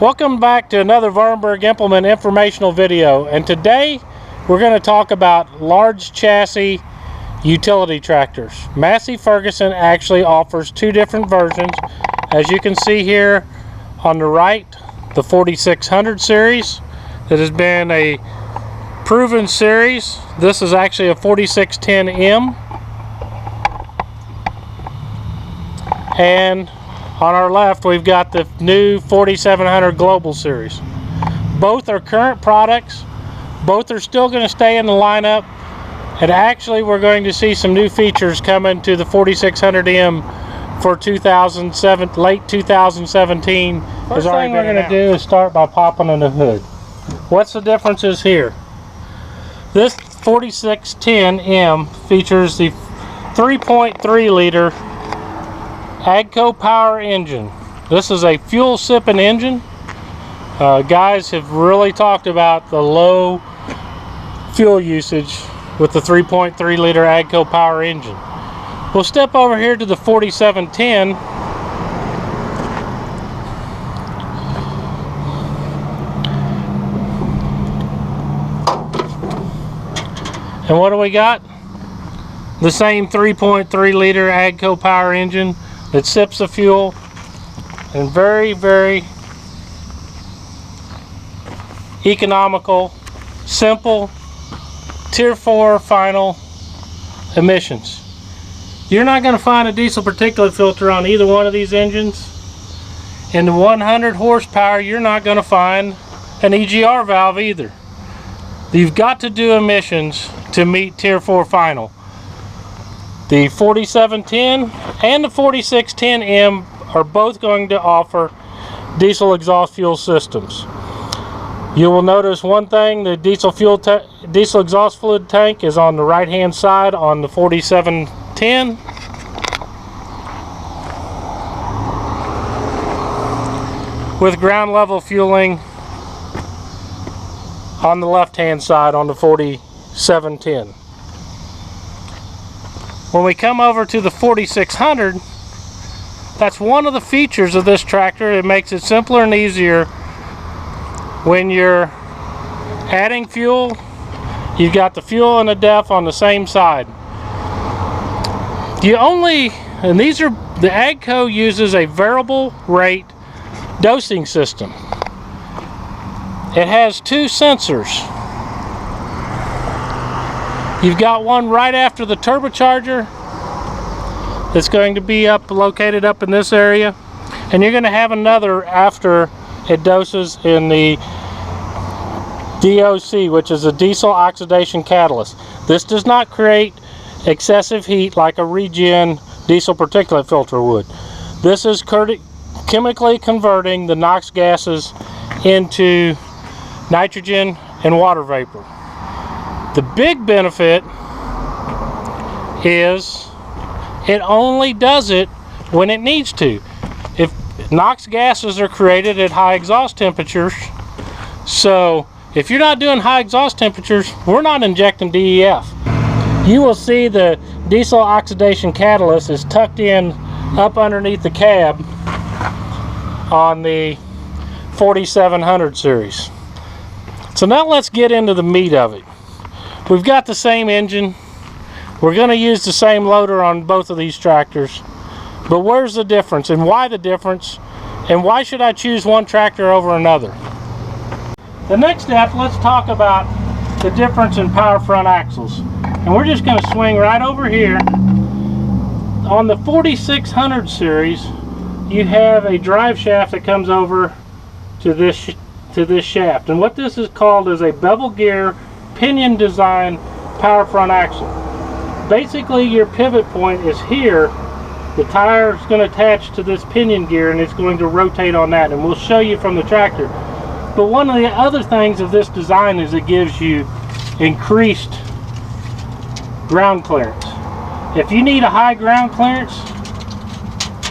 Welcome back to another Vahrenberg implement informational video, and today we're going to talk about large chassis utility tractors. Massey Ferguson actually offers two different versions. As you can see here on the right, the 4600 series that has been a proven series. This is actually a 4610M, and on our left we've got the new 4700 Global series. Both are current products. Both are still going to stay in the lineup, and actually we're going to see some new features coming to the 4600M for late 2017. First thing we're going to do is start by popping on the hood. What's the differences here? This 4610M features the 3.3 liter AGCO power engine. This is a fuel sipping engine. Guys have really talked about the low fuel usage with the 3.3 liter AGCO power engine. We'll step over here to the 4710. And what do we got? The same 3.3 liter AGCO power engine that sips the fuel, and very economical, simple tier 4 final emissions. You're not going to find a diesel particulate filter on either one of these engines. In the 100 horsepower, you're not going to find an EGR valve either. You've got to do emissions to meet tier 4 final. The 4710 and the 4610M are both going to offer diesel exhaust fuel systems. You will notice one thing: the diesel exhaust fluid tank is on the right hand side on the 4710. With ground level fueling on the left hand side on the 4710. When we come over to the 4600, that's one of the features of this tractor. It makes it simpler and easier when you're adding fuel. You've got the fuel and the def on the same side. The AGCO uses a variable rate dosing system. It has two sensors. You've got one right after the turbocharger that's going to be located up in this area, and you're going to have another after it doses in the DOC, which is a diesel oxidation catalyst. This does not create excessive heat like a regen diesel particulate filter would. This is chemically converting the NOx gases into nitrogen and water vapor. The big benefit is it only does it when it needs to. If NOx gases are created at high exhaust temperatures, so if you're not doing high exhaust temperatures, we're not injecting DEF. You will see the diesel oxidation catalyst is tucked in up underneath the cab on the 4700 series. So now let's get into the meat of it. We've got the same engine. We're going to use the same loader on both of these tractors. But where's the difference, and why the difference, and why should I choose one tractor over another? The next step, let's talk about the difference in power front axles. And we're just going to swing right over here. On the 4600 series, you have a drive shaft that comes over to this shaft. And what this is called is a bevel gear pinion design power front axle. Basically, your pivot point is here. The tire is going to attach to this pinion gear, and it's going to rotate on that, and we'll show you from the tractor. But one of the other things of this design is it gives you increased ground clearance. If you need a high ground clearance,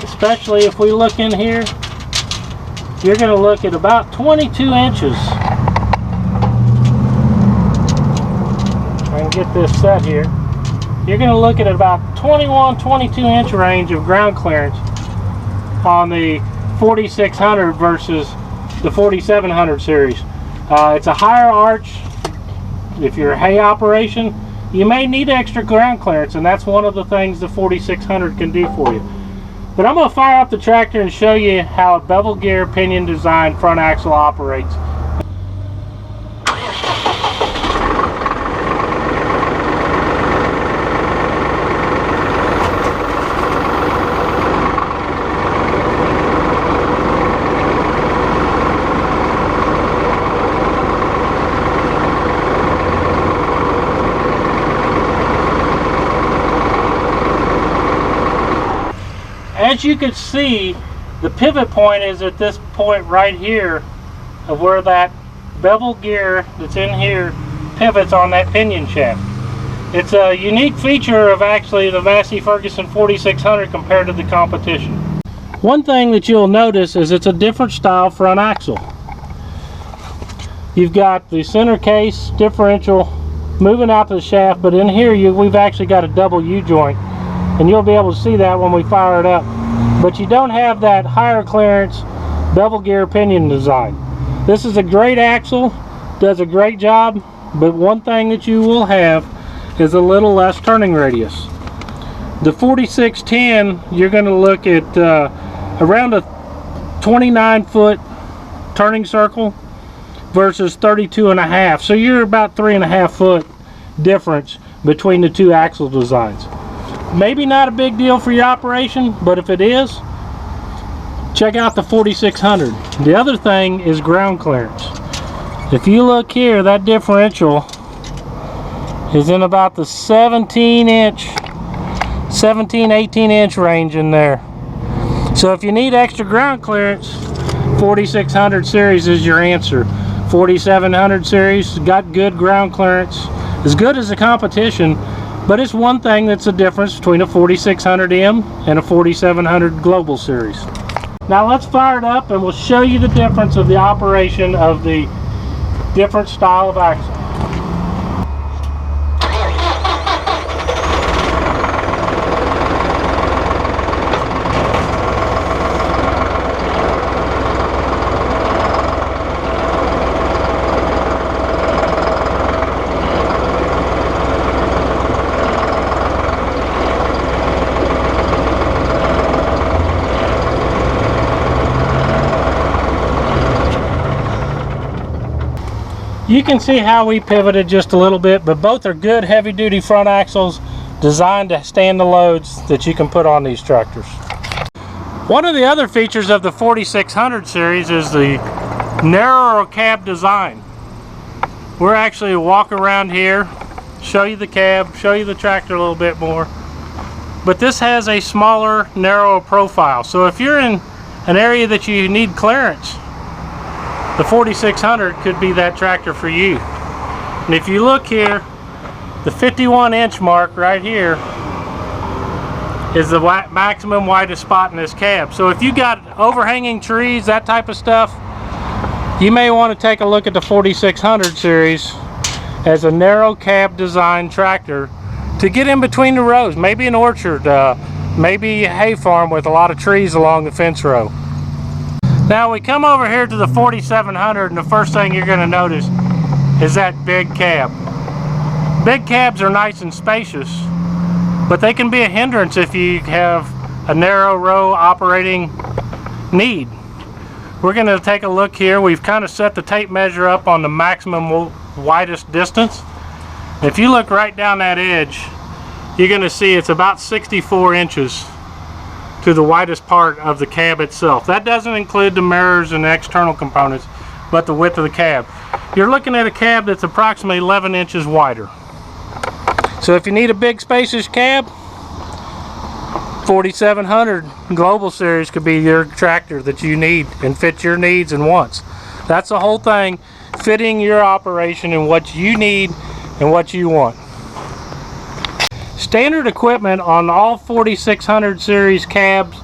especially if we look in here, you're going to look at about 22 inches. Get this set here. You're going to look at about 22 inch range of ground clearance on the 4600 versus the 4700 series. It's a higher arch. If you're a hay operation, you may need extra ground clearance, and that's one of the things the 4600 can do for you. But I'm going to fire up the tractor and show you how a bevel gear pinion design front axle operates. As you can see, the pivot point is at this point right here of where that bevel gear that's in here pivots on that pinion shaft. It's a unique feature of actually the Massey Ferguson 4600 compared to the competition. One thing that you'll notice is it's a different style front axle. You've got the center case differential moving out to the shaft, but in here we've actually got a double U-joint, and you'll be able to see that when we fire it up. But you don't have that higher clearance bevel gear pinion design. This is a great axle, does a great job, but one thing that you will have is a little less turning radius. The 4610, you're going to look at around a 29-foot turning circle versus 32.5. So you're about 3.5 foot difference between the two axle designs. Maybe not a big deal for your operation, but if it is, check out the 4600. The other thing is ground clearance. If you look here, that differential is in about the 17, 18 inch range in there. So if you need extra ground clearance, 4600 series is your answer. 4700 series got good ground clearance, as good as the competition. But it's one thing that's the difference between a 4600M and a 4700 Global Series. Now let's fire it up and we'll show you the difference of the operation of the different style of axle. You can see how we pivoted just a little bit, but both are good heavy-duty front axles designed to stand the loads that you can put on these tractors. One of the other features of the 4600 series is the narrower cab design. We're actually walk around here, show you the cab, show you the tractor a little bit more. But this has a smaller, narrower profile. So if you're in an area that you need clearance, the 4600 could be that tractor for you. And if you look here, the 51-inch mark right here is the maximum widest spot in this cab. So if you got overhanging trees, that type of stuff, you may want to take a look at the 4600 series as a narrow cab design tractor to get in between the rows. Maybe an orchard, maybe a hay farm with a lot of trees along the fence row. Now we come over here to the 4700, and the first thing you're going to notice is that big cab. Big cabs are nice and spacious, but they can be a hindrance if you have a narrow row operating need. We're going to take a look here. We've kind of set the tape measure up on the maximum widest distance. If you look right down that edge, you're going to see it's about 64 inches to the widest part of the cab itself. That doesn't include the mirrors and the external components, but the width of the cab. You're looking at a cab that's approximately 11 inches wider. So if you need a big spacious cab, 4700 Global Series could be your tractor that you need and fit your needs and wants. That's the whole thing, fitting your operation and what you need and what you want. Standard equipment on all 4600 series cabs,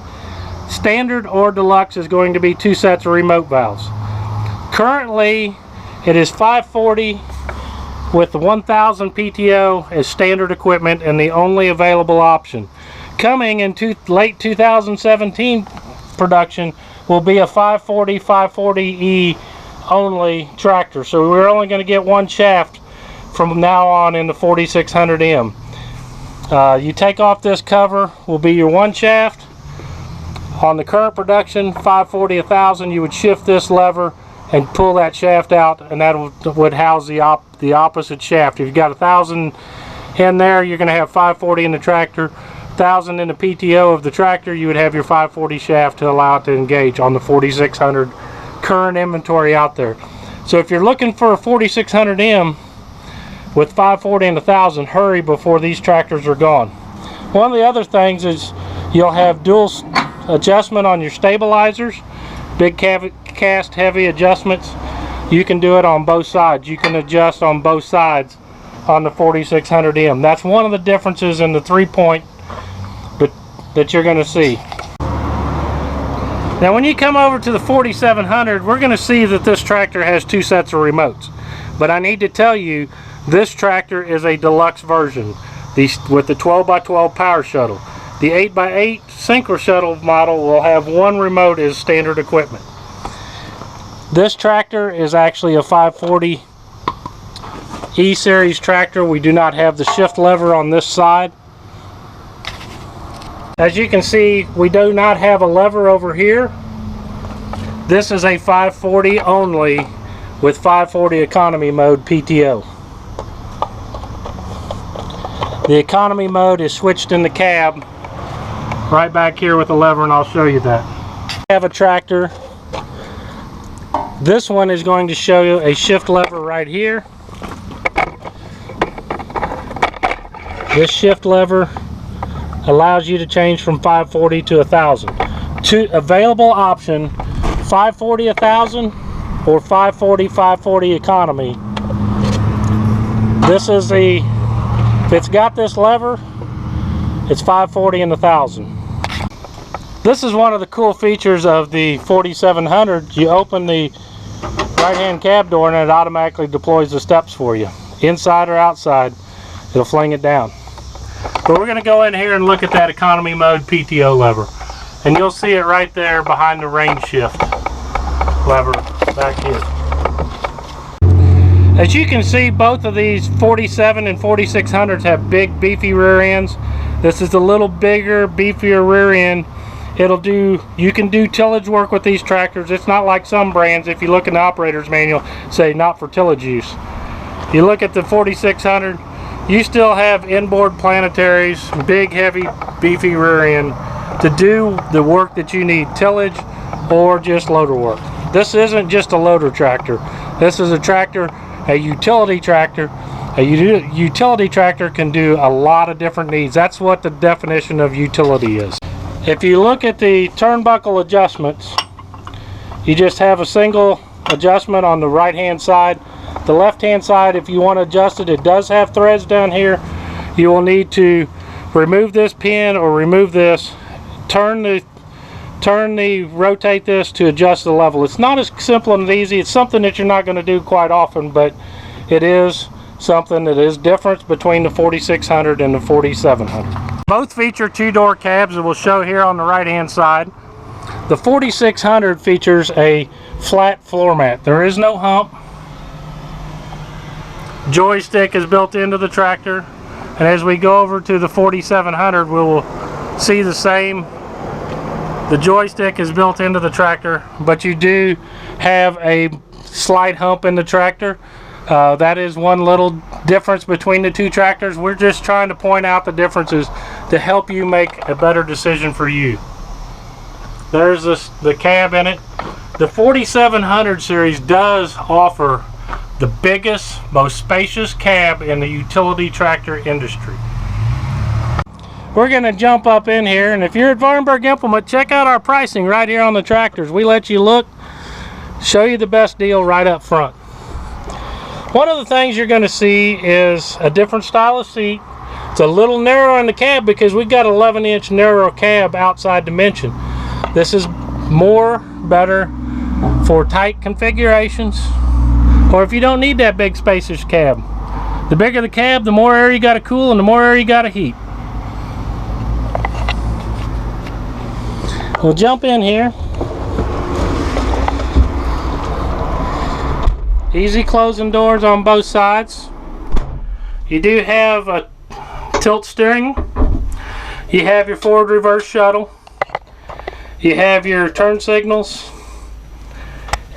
standard or deluxe, is going to be 2 sets of remote valves. Currently it is 540 with the 1000 PTO as standard equipment and the only available option. Coming in late 2017 production will be a 540, 540E only tractor. So we're only going to get one shaft from now on in the 4600M. You take off this cover, will be your one shaft. On the current production 540 1000, you would shift this lever and pull that shaft out, and that would house the opposite shaft. If you've got 1000 in there, you're going to have 540 in the tractor. 1000 in the PTO of the tractor, you would have your 540 shaft to allow it to engage on the 4600 current inventory out there. So if you're looking for a 4600M with 540 and 1000, hurry before these tractors are gone. One of the other things is you'll have dual adjustment on your stabilizers, big cast heavy adjustments. You can do it on both sides. You can adjust on both sides on the 4600M. That's one of the differences in the 3-point that you're going to see. Now when you come over to the 4700, we're going to see that this tractor has two sets of remotes. But I need to tell you, this tractor is a deluxe version with the 12x12 power shuttle. The 8x8 synchro shuttle model will have one remote as standard equipment. This tractor is actually a 540 E-Series tractor. We do not have the shift lever on this side. As you can see, we do not have a lever over here. This is a 540 only with 540 economy mode PTO. The economy mode is switched in the cab right back here with a lever, and I'll show you that. I have a tractor. This one is going to show you a shift lever right here. This shift lever allows you to change from 540 to 1000. Two available option, 540 1000 or 540 540 economy. This is the, if it's got this lever, it's 540 and 1000. This is one of the cool features of the 4700. You open the right hand cab door and it automatically deploys the steps for you. Inside or outside, it'll fling it down. But we're going to go in here and look at that economy mode PTO lever. And you'll see it right there behind the range shift lever back here. As you can see, both of these 47 and 4600s have big beefy rear ends. This is a little bigger, beefier rear end. You can do tillage work with these tractors. It's not like some brands, if you look in the operator's manual, say not for tillage use. You look at the 4600, you still have inboard planetaries, big, heavy, beefy rear end to do the work that you need, tillage or just loader work. This isn't just a loader tractor. This is a tractor, a utility tractor. A utility tractor can do a lot of different needs. That's what the definition of utility is. If you look at the turnbuckle adjustments, you just have a single adjustment on the right hand side. The left hand side, if you want to adjust it, it does have threads down here. You will need to remove this pin or remove this, rotate this to adjust the level. It's not as simple and easy. It's something that you're not going to do quite often, but it is something that is different between the 4600 and the 4700. Both feature two-door cabs that we'll show here on the right hand side. The 4600 features a flat floor mat. There is no hump. Joystick is built into the tractor, and as we go over to the 4700, we will see the same. The joystick is built into the tractor, but you do have a slight hump in the tractor. That is one little difference between the two tractors. We're just trying to point out the differences to help you make a better decision for you. There's the cab in it. The 4700 series does offer the biggest, most spacious cab in the utility tractor industry. We're going to jump up in here, and if you're at Vahrenberg Implement, check out our pricing right here on the tractors. We let you look, show you the best deal right up front. One of the things you're going to see is a different style of seat. It's a little narrow in the cab because we've got 11-inch narrow cab outside dimension. This is better for tight configurations, or if you don't need that big spacious cab. The bigger the cab, the more air you got to cool and the more air you got to heat. We'll jump in here. easy closing doors on both sides. You do have a tilt steering. You have your forward reverse shuttle. You have your turn signals.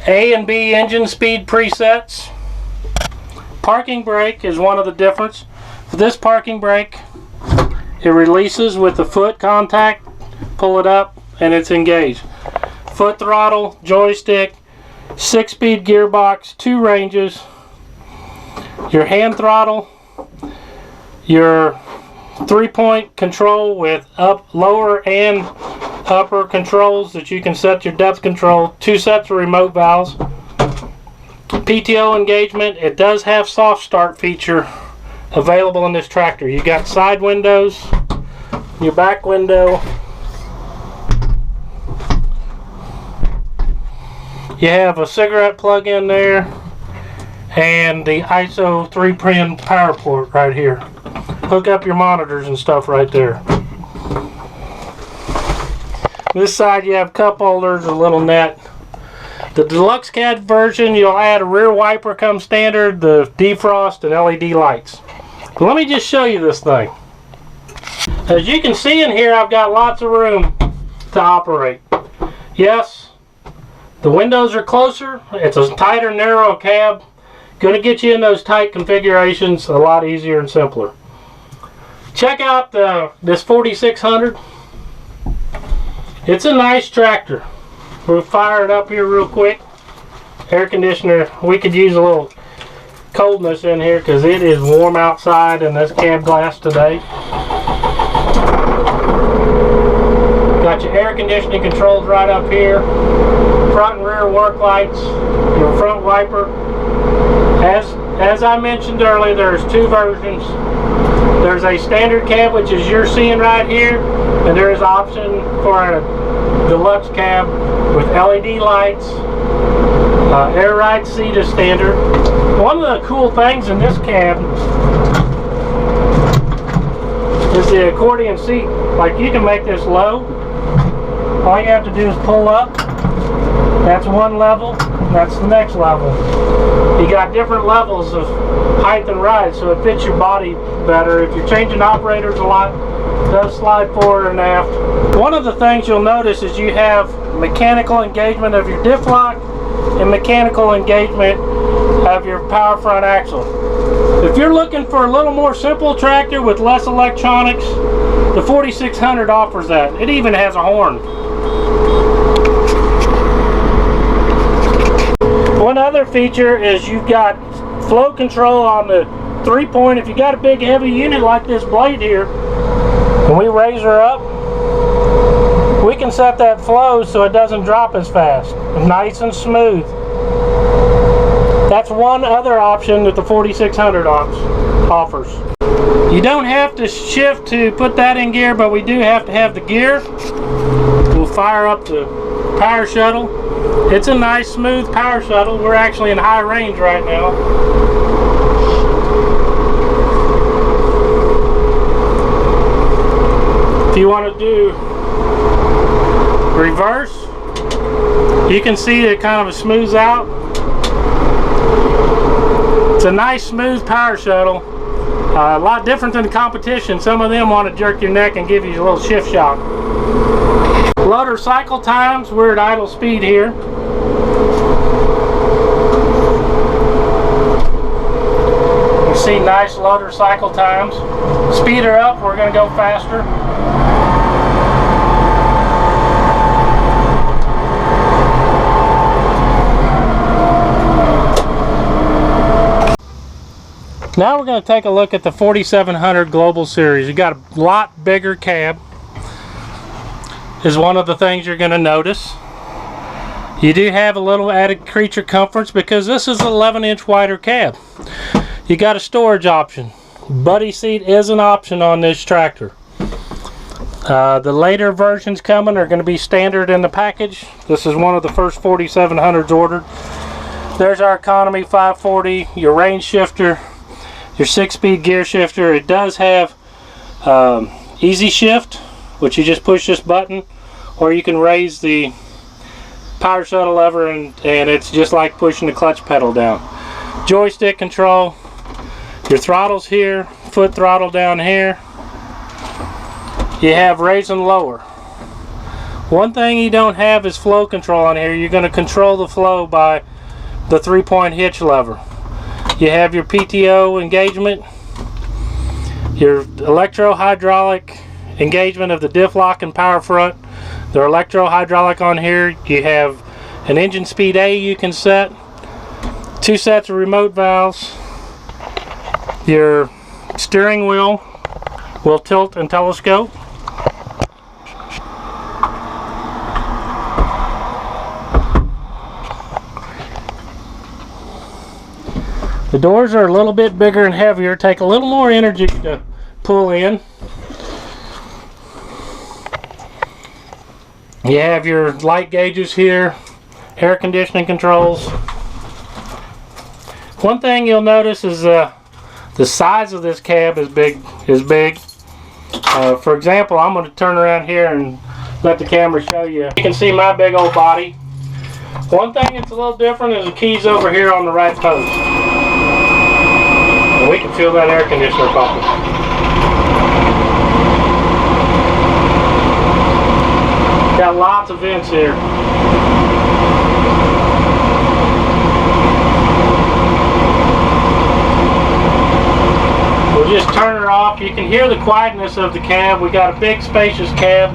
A and B engine speed presets. Parking brake is one of the difference. For this parking brake, it releases with the foot contact. Pull it up and it's engaged. Foot throttle, joystick, 6-speed gearbox, 2 ranges. Your hand throttle, your 3-point control with up, lower and upper controls that you can set your depth control, 2 sets of remote valves. PTO engagement, it does have soft start feature available in this tractor. You got side windows, your back window. You have a cigarette plug in there and the ISO 3-pin power port right here. Hook up your monitors and stuff right there. This side you have cup holders, a little net. The deluxe cab version, you'll add a rear wiper come standard, the defrost, and LED lights. But let me just show you this thing. As you can see in here, I've got lots of room to operate. Yes, the windows are closer. It's a tighter, narrow cab. Going to get you in those tight configurations a lot easier and simpler. Check out this 4600. It's a nice tractor. We'll fire it up here real quick. Air conditioner. We could use a little coldness in here because it is warm outside in this cab glass today. Got your air conditioning controls right up here. Front and rear work lights. Your front wiper. As I mentioned earlier, there's 2 versions. There's a standard cab, which is you're seeing right here, and there is an option for a deluxe cab with LED lights. Air ride seat is standard. One of the cool things in this cab is the accordion seat. Like, you can make this low. All you have to do is pull up. That's one level. That's the next level. You got different levels of height and ride, so it fits your body better. If you're changing operators a lot, it does slide forward and aft. One of the things you'll notice is you have mechanical engagement of your diff lock and mechanical engagement of your power front axle. If you're looking for a little more simple tractor with less electronics, the 4600 offers that. It even has a horn. One other feature is you've got flow control on the 3-point. If you got a big heavy unit like this blade here, and we raise her up, we can set that flow so it doesn't drop as fast. Nice and smooth. That's one other option that the 4600 offers. You don't have to shift to put that in gear, but we do have to have the gear. We'll fire up the power shuttle. It's a nice smooth power shuttle. We're actually in high range right now. If you want to do reverse, you can see it kind of smooths out. It's a nice smooth power shuttle. A lot different than the competition. Some of them want to jerk your neck and give you a little shift shock. Loader cycle times, we're at idle speed here. You see nice loader cycle times. Speed her up, we're going to go faster. Now we're going to take a look at the 4700 Global Series. You got a lot bigger cab. Is one of the things you're going to notice. You do have a little added creature comforts because this is an 11-inch wider cab. You got a storage option. Buddy seat is an option on this tractor. The later versions coming are going to be standard in the package. This is one of the first 4700s ordered. There's our economy 540, your range shifter, your 6-speed gear shifter. It does have easy shift, which you just push this button, or you can raise the power shuttle lever and it's just like pushing the clutch pedal down. joystick control. Your throttle's here, foot throttle down here. You have raise and lower. One thing you don't have is flow control on here. You're going to control the flow by the 3-point hitch lever. You have your PTO engagement, your electro-hydraulic engagement of the diff lock and power front. They're electro-hydraulic on here. You have an engine speed A you can set, 2 sets of remote valves. Your steering wheel will tilt and telescope. The doors are a little bit bigger and heavier, take a little more energy to pull in. You have your light gauges here, air conditioning controls. One thing you'll notice is the size of this cab is big. For example, I'm going to turn around here and let the camera show you. You can see my big old body. One thing that's a little different is the keys over here on the right post. And we can feel that air conditioner pumping. Got lots of vents here. We'll just turn her off. You can hear the quietness of the cab. We got a big spacious cab.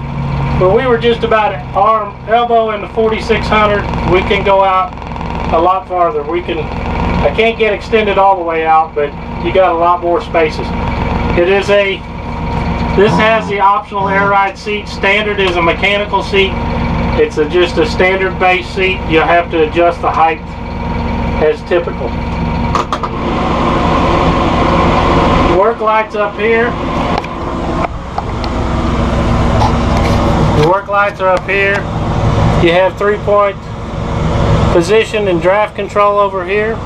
But we were just about arm, elbow in the 4600. We can go out a lot farther. I can't get extended all the way out, but you got a lot more spaces. This has the optional air ride seat. Standard is a mechanical seat. It's just a standard base seat. You'll have to adjust the height as typical. Work lights up here. The work lights are up here. You have 3-point position and draft control over here.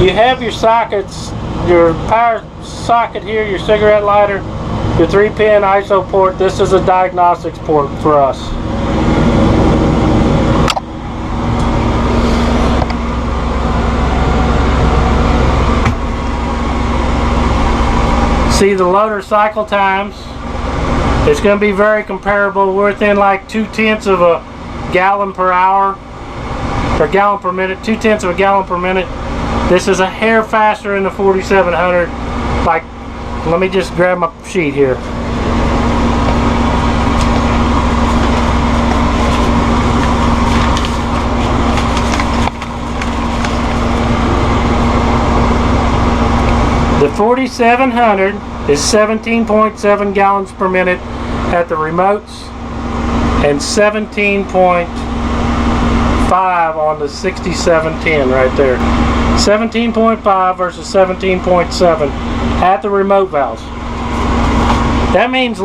You have your sockets, your power socket here, your cigarette lighter, your 3-pin ISO port. This is a diagnostics port for us. See the loader cycle times. It's going to be very comparable. We're within like 2/10 of a gallon per hour, or gallon per minute, 2/10 of a gallon per minute. This is a hair faster in the 4700. Like, let me just grab my sheet here. The 4700 is 17.7 gallons per minute at the remotes and 17.5 on the 6710 right there. 17.5 versus 17.7 at the remote valves. That means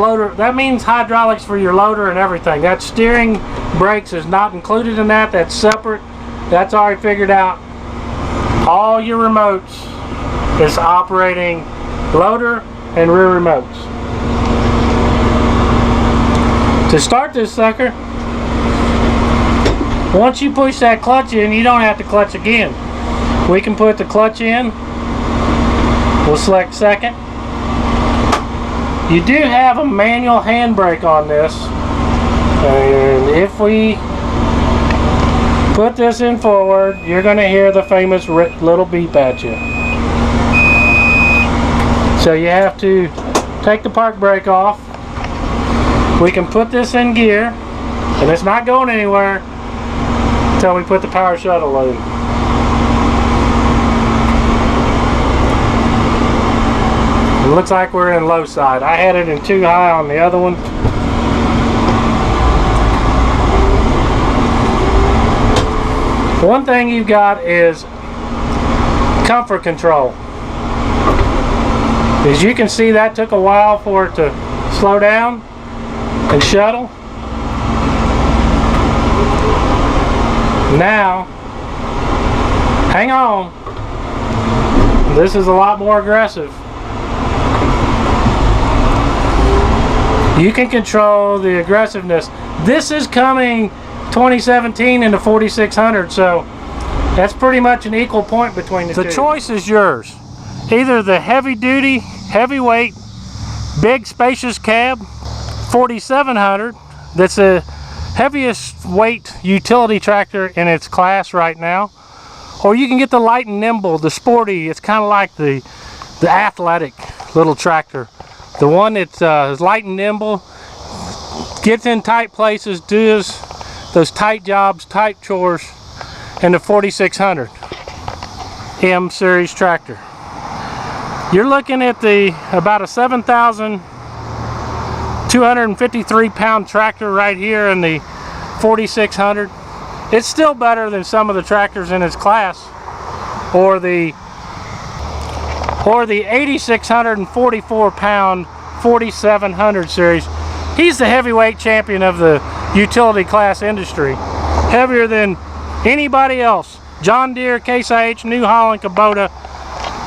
hydraulics for your loader and everything. That steering brakes is not included in that. That's separate. That's already figured out. All your remotes is operating loader and rear remotes. To start this sucker, once you push that clutch in, you don't have to clutch again. We can put the clutch in. We'll select second. You do have a manual handbrake on this, and if we put this in forward, you're going to hear the famous little beep at you. So you have to take the park brake off. We can put this in gear, and it's not going anywhere until we put the power shuttle load. It looks like we're in low side. I had it in too high on the other one. One thing you've got is comfort control. As you can see, that took a while for it to slow down and shuttle. Now, hang on. This is a lot more aggressive. You can control the aggressiveness. This is coming 2017 into 4600, so That's pretty much an equal point between the two. The choice is yours. Either the heavy duty, heavyweight, big spacious cab 4700, that's the heaviest weight utility tractor in its class right now, or you can get the light and nimble, the sporty. It's kind of like the athletic little tractor, the one that's is light and nimble, gets in tight places, does those tight jobs, tight chores, and the 4600 M series tractor. You're looking at about a 7,253 pound tractor right here in the 4600. It's still better than some of the tractors in its class, or the 8,644 pound 4700 series. He's the heavyweight champion of the utility class industry, heavier than anybody else. John Deere, Case IH, New Holland, Kubota,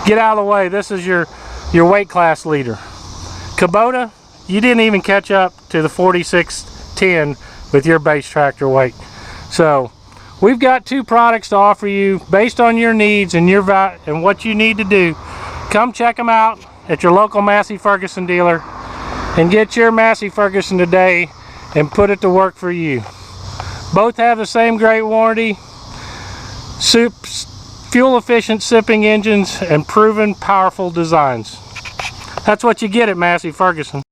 get out of the way. This is your weight class leader. Kubota, you didn't even catch up to the 4610 with your base tractor weight. So we've got two products to offer you based on your needs and and what you need to do. Come check them out at your local Massey Ferguson dealer and get your Massey Ferguson today and put it to work for you. Both have the same great warranty, fuel efficient sipping engines, and proven powerful designs. That's what you get at Massey Ferguson.